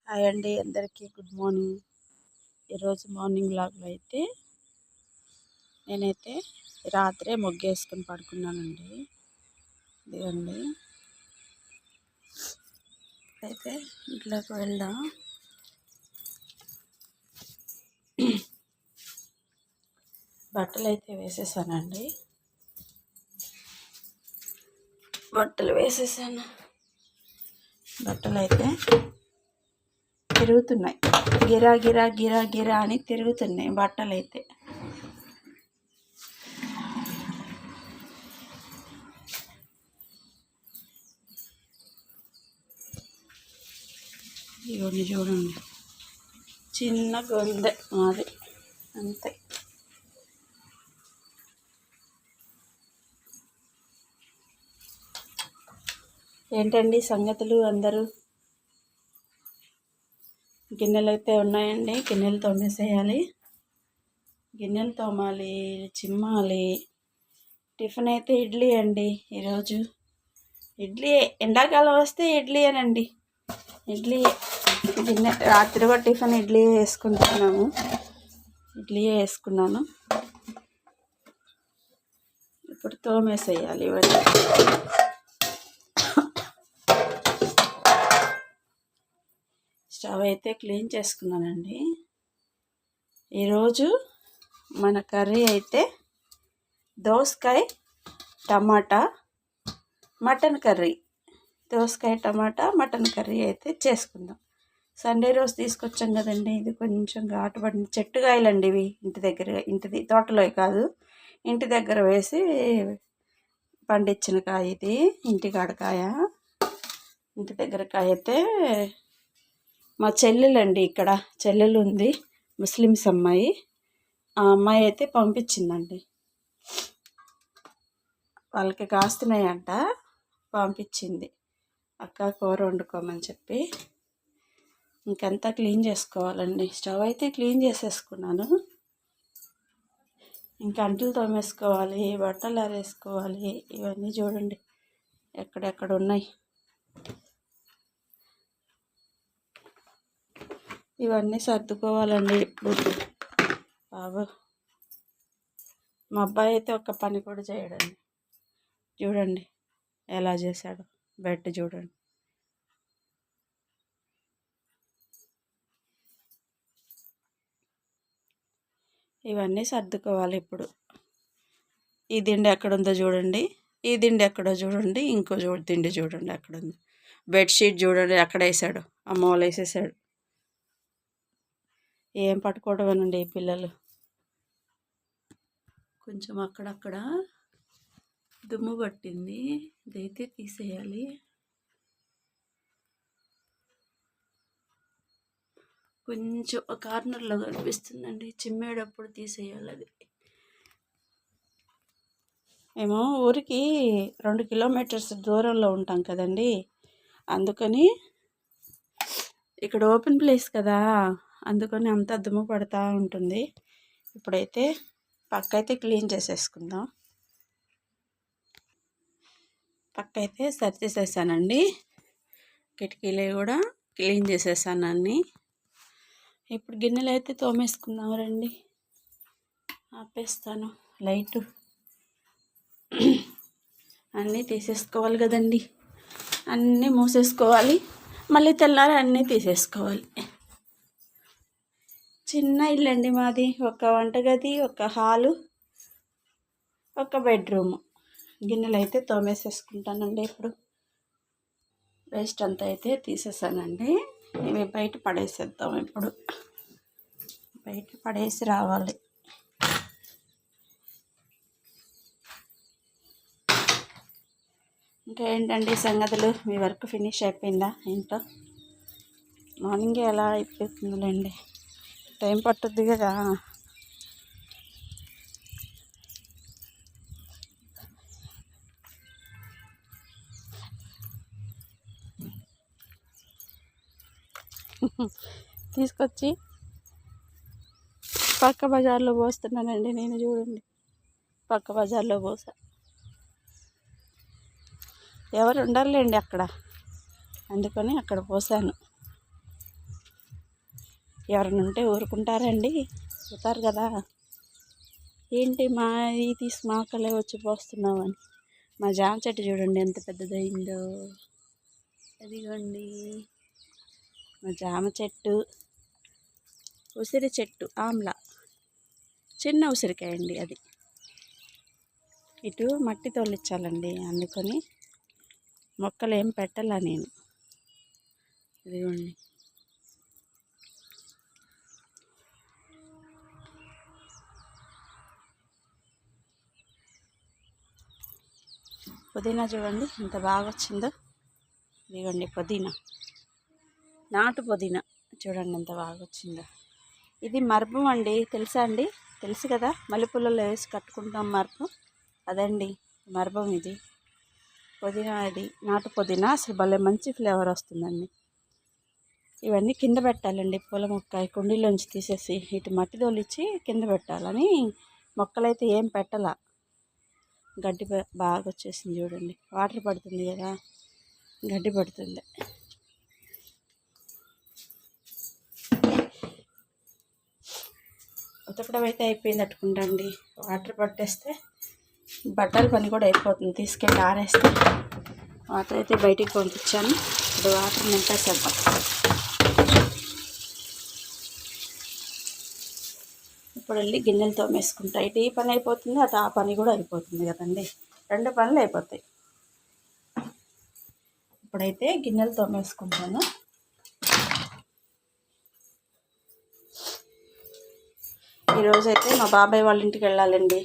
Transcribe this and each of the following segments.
Hi అండి, అందరికీ good morning. ఈరోజు మార్నింగ్ వ్లాగ్లో అయితే నేనైతే రాత్రే ముగ్గేసుకొని పడుకున్నానండి. ఇదిగండి, అయితే ఇంట్లోకి వెళ్దాం. బట్టలు అయితే వేసేసానండి. బట్టలు అయితే తిరుగుతున్నాయి, గిరా గిరా గిరా గిరా అని తిరుగుతున్నాయి బట్టలు అయితే. ఇవన్నీ చూడండి, చిన్న గొందె మాది, అంతే. ఏంటండి సంగతులు అందరూ? గిన్నెలు అయితే ఉన్నాయండి, గిన్నెలు తోమేసేయాలి. గిన్నెలు తోమాలి, చిమ్మాలి. టిఫిన్ అయితే ఇడ్లీ అండి ఈరోజు. ఇడ్లీ, ఎండాకాలం వస్తే ఇడ్లీయేనండి. ఇడ్లీ గిన్నె, రాత్రి కూడా టిఫిన్ ఇడ్లీ వేసుకుంటున్నాను. వేసుకున్నాను. ఇప్పుడు తోమేసేయాలి ఇవన్నీ. స్టవ్ అయితే క్లీన్ చేసుకున్నానండి. ఈరోజు మన కర్రీ అయితే దోసకాయ టమాటా మటన్ కర్రీ. దోసకాయ టమాటా మటన్ కర్రీ అయితే చేసుకుందాం. సండే రోజు తీసుకొచ్చాం కదండి. ఇది కొంచెం ఘాటు పడిన చెట్టుకాయలండి ఇవి. ఇంటిది తోటలో కాదు, ఇంటి దగ్గర వేసి పండించిన కాయ ఇది. ఇంటికాడ కాయ, ఇంటి దగ్గర కాయ అయితే మా చెల్లెలండి, ఇక్కడ చెల్లెలు ఉంది, ముస్లిమ్స్ అమ్మాయి. ఆ అమ్మాయి అయితే పంపించిందండి. వాళ్ళకి కాస్తున్నాయంట, పంపించింది. అక్క కూర వండుకోమని చెప్పి. ఇంకంతా క్లీన్ చేసుకోవాలండి. స్టవ్ అయితే క్లీన్ చేసేసుకున్నాను. ఇంకా అంట్లు తోమేసుకోవాలి, బట్టలు ఆరేసుకోవాలి. ఇవన్నీ చూడండి ఎక్కడెక్కడ ఉన్నాయి. ఇవన్నీ సర్దుకోవాలండి ఇప్పుడు. బాబు, మా అబ్బాయి అయితే ఒక్క పని కూడా చేయడండి. చూడండి ఎలా చేశాడు. బెడ్ చూడండి. ఇవన్నీ సర్దుకోవాలి ఇప్పుడు. ఈ దిండి ఎక్కడుందో చూడండి, ఈ దిండి ఎక్కడో చూడండి, ఇంకో దిండి చూడండి ఎక్కడుంది. బెడ్షీట్ చూడండి ఎక్కడ వేసాడు, అమ్మోళ్ళు వేసేసాడు. ఏం పట్టుకోవడమేనండి పిల్లలు. కొంచెం అక్కడక్కడ దుమ్ము పట్టింది, ఇదైతే తీసేయాలి. కొంచెం కార్నర్లో కనిపిస్తుందండి, చిమ్మేటప్పుడు తీసేయాలి. అది మేము ఊరికి 2 కిలోమీటర్స్ దూరంలో ఉంటాం కదండి. అందుకని ఇక్కడ ఓపెన్ ప్లేస్ కదా, అందుకని అంతా దుమ్ము పడుతూ ఉంటుంది. ఇప్పుడైతే పక్క అయితే క్లీన్ చేసేసుకుందాం. పక్క అయితే సరిచేసేసానండి. కిటికీలు కూడా క్లీన్ చేసేసాను అన్నీ. ఇప్పుడు గిన్నెలు అయితే తోమేసుకుందాం రండి. ఆపేస్తాను లైటు. అన్నీ తీసేసుకోవాలి కదండి, అన్నీ మూసేసుకోవాలి, మళ్ళీ తెల్లారి అన్నీ తీసేసుకోవాలి. చిన్న ఇల్లు అండి మాది. ఒక వంటగది, ఒక హాలు, ఒక బెడ్రూము. గిన్నెలు అయితే తోమేసేసుకుంటానండి. ఇప్పుడు వేస్ట్ అంతా అయితే తీసేసానండి. ఇవి బయట పడేసేద్దాం. ఇప్పుడు బయట పడేసి రావాలి. ఇంకా ఏంటండి సంగతులు? మీ వర్క్ ఫినిష్ అయిపోయిందా ఏంటో? మార్నింగే ఎలా అయిపోతుందిలేండి, టైం పట్టుద్ది కదా. తీసుకొచ్చి పక్క బజార్లో పోస్తున్నానండి నేను. చూడండి, పక్క బజార్లో పోసా. ఎవరు ఉండాలండి అక్కడ, అందుకని అక్కడ పోసాను. ఎవరైనా ఉంటే ఊరుకుంటారండి, చూతారు కదా. ఏంటి మా తీసి మా కళ్ళే వచ్చి పోస్తున్నావు అని. మా జామ చెట్టు చూడండి ఎంత పెద్దదైందో. అదిగోండి మా జామ చెట్టు. ఉసిరి చెట్టు ఆమ్లా, చిన్న ఉసిరికాయ అండి అది. ఇటు మట్టి తోలిచ్చాలండి, అందుకని మొక్కలు ఏం పెట్టాలా నేను. ఇదిగోండి పుదీనా చూడండి ఎంత బాగా వచ్చిందో. ఇదిగోండి పుదీనా, నాటు పుదీనా చూడండి ఎంత బాగా వచ్చిందో. ఇది మర్బం అండి, తెలుసా అండి? తెలుసు కదా, మల్లెపూలలో వేసి కట్టుకుంటాం మర్బం, అదండి మర్బం. ఇది పుదీనా, ఇది నాటు పుదీనా. అసలు భలే మంచి ఫ్లేవర్ వస్తుందండి. ఇవన్నీ కింద పెట్టాలండి, పూల మొక్క కుండీలోంచి తీసేసి ఇటు మట్టి తోలిచ్చి కింద పెట్టాలని. మొక్కలైతే ఏం పెట్టాల, గడ్డి బాగా వచ్చేసింది చూడండి. వాటర్ పడుతుంది కదా, గడ్డి పడుతుంది. ఉతకడం అయితే అయిపోయింది అట్టుకుంటండి. వాటర్ పట్టేస్తే బట్టల పని కూడా అయిపోతుంది, తీసుకెళ్ళి ఆరేస్తే. వాటర్ అయితే బయటికి పంపించాను, ఇప్పుడు వాటర్ నింపేసేద్దాం. ఇప్పుడు వెళ్ళి గిన్నెలు తోమేసుకుంటా. ఇటు ఈ పని అయిపోతుంది, అటు ఆ పని కూడా అయిపోతుంది కదండి, 2 పనులు అయిపోతాయి. ఇప్పుడైతే గిన్నెలు తోమేసుకుంటాను. ఈరోజైతే మా బాబాయ్ వాళ్ళ ఇంటికి వెళ్ళాలండి.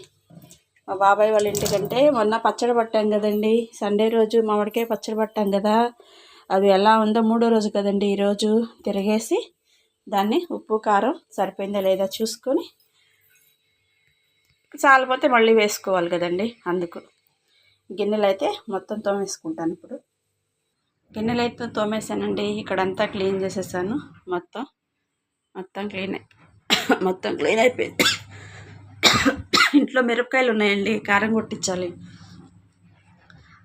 మా బాబాయ్ వాళ్ళ ఇంటికంటే మొన్న పచ్చడి పట్టాం కదండి, సండే రోజు మామిడికాయ పచ్చడి పట్టాం కదా, అది ఎలా ఉందో 3వ రోజు కదండి ఈరోజు. తిరిగేసి దాన్ని ఉప్పు కారం సరిపోయిందా లేదా చూసుకొని, చాలిపోతే మళ్ళీ వేసుకోవాలి కదండి. అందుకు గిన్నెలు అయితే మొత్తం తోమేసుకుంటాను. ఇప్పుడు గిన్నెలు అయితే తోమేసానండి, ఇక్కడంతా క్లీన్ చేసేసాను. మొత్తం క్లీన్ అయిపోయింది. ఇంట్లో మిరపకాయలు ఉన్నాయండి, కారం కొట్టించాలి,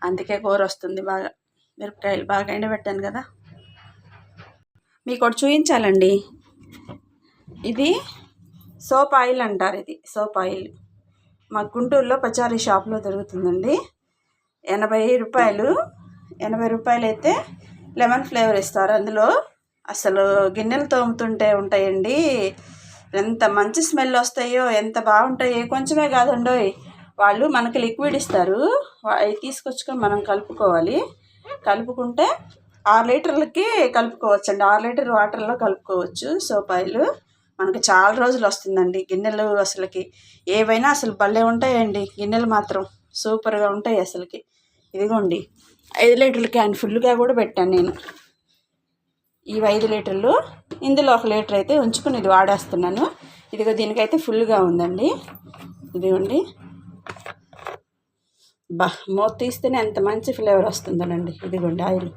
అందుకే కూర వస్తుంది బాగా. మిరపకాయలు బాగా ఎండబెట్టాను కదా. మీకు ఒకటి చూపించాలండి, ఇది సోప్ ఆయిల్ అంటారు. ఇది సోప్ ఆయిల్ మా గుంటూరులో పచారీ షాప్లో దొరుకుతుందండి. 80 రూపాయలు. 80 రూపాయలు అయితే లెమన్ ఫ్లేవర్ ఇస్తారు అందులో. అసలు గిన్నెలు తోముతుంటే ఉంటాయండి, ఎంత మంచి స్మెల్ వస్తాయో, ఎంత బాగుంటాయో. కొంచెమే కాదండో, వాళ్ళు మనకి లిక్విడ్ ఇస్తారు, అవి తీసుకొచ్చుకొని మనం కలుపుకోవాలి. కలుపుకుంటే 6 లీటర్లకి కలుపుకోవచ్చండి, 6 లీటర్ వాటర్లో కలుపుకోవచ్చు. సోప్ ఆయిల్ మనకి చాలా రోజులు వస్తుందండి. గిన్నెలు అసలుకి ఏవైనా అసలు భలే ఉంటాయండి, గిన్నెలు మాత్రం సూపర్గా ఉంటాయి అసలుకి. ఇదిగోండి 5 లీటర్ల క్యాన్ ఫుల్గా కూడా పెట్టాను నేను. ఇవి 5 లీటర్లు, ఇందులో 1 లీటర్ అయితే ఉంచుకుని ఇది వాడేస్తున్నాను. ఇదిగో దీనికైతే ఫుల్గా ఉందండి. ఇదిగోండి మూత తీస్తేనే ఎంత మంచి ఫ్లేవర్ వస్తుందోనండి. ఇదిగోండి ఆయిల్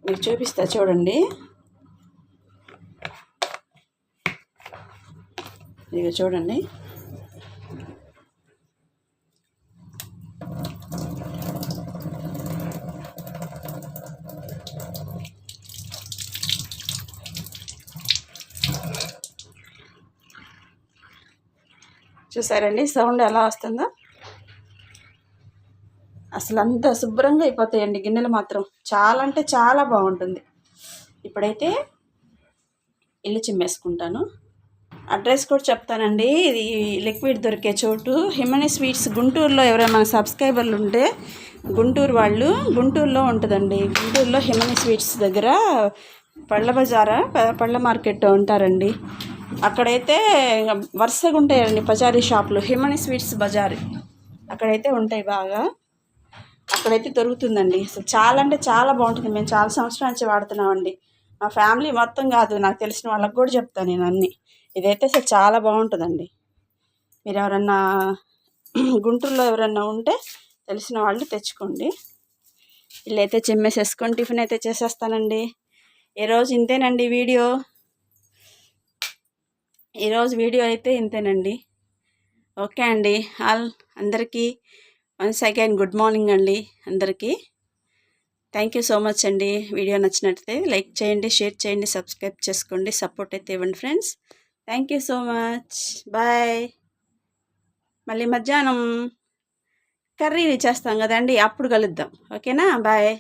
మీకు చూపిస్తా చూడండి. ఇదిగో చూడండి, చూసారండి సౌండ్ ఎలా వస్తుందో. అసలు అంత శుభ్రంగా అయిపోతాయండి గిన్నెలు మాత్రం, చాలా అంటే చాలా బాగుంటుంది. ఇప్పుడైతే ఇల్లు చిమ్మేసుకుంటాను. అడ్రస్ కూడా చెప్తానండి. ఇది లిక్విడ్ దొరికే చోటు హిమనీ స్వీట్స్. గుంటూరులో ఎవరైనా మన సబ్స్క్రైబర్లు ఉంటే, గుంటూరు వాళ్ళు, గుంటూరులో ఉంటుందండి. గుంటూరులో హిమనీ స్వీట్స్ దగ్గర పళ్ళ బజారా, పళ్ళ మార్కెట్ ఉంటారండి. అక్కడైతే వరుసగా ఉంటాయండి పచారీ షాపులు. హిమనీ స్వీట్స్ బజారు అక్కడైతే ఉంటాయి బాగా, అక్కడైతే దొరుకుతుందండి. అసలు చాలా అంటే చాలా బాగుంటుంది. మేము చాలా సంవత్సరాల నుంచి వాడుతున్నామండి. మా ఫ్యామిలీ మొత్తం కాదు, నాకు తెలిసిన వాళ్ళకి కూడా చెప్తాను నేను అన్నీ. ఇదైతే అసలు చాలా బాగుంటుందండి. మీరు ఎవరన్నా గుంటూరులో ఎవరన్నా ఉంటే తెలిసిన వాళ్ళు తెచ్చుకోండి. వీళ్ళైతే చిమ్మేసేసుకొని టిఫిన్ అయితే చేసేస్తానండి. ఈరోజు ఇంతేనండి వీడియో. ఈరోజు వీడియో అయితే ఇంతేనండి. ఓకే అండి, అందరికీ వన్స్ అగైన్ గుడ్ మార్నింగ్ అండి అందరికీ. థ్యాంక్ యూ సో మచ్ అండి. వీడియో నచ్చినట్లయితే లైక్ చేయండి, షేర్ చేయండి, సబ్స్క్రైబ్ చేసుకోండి, సపోర్ట్ అయితే ఇవ్వండి friends. Thank you so much. Bye. మళ్ళీ మధ్యాహ్నం కర్రీ చేస్తాం కదండి, అప్పుడు కలుద్దాం. ఓకేనా? బాయ్.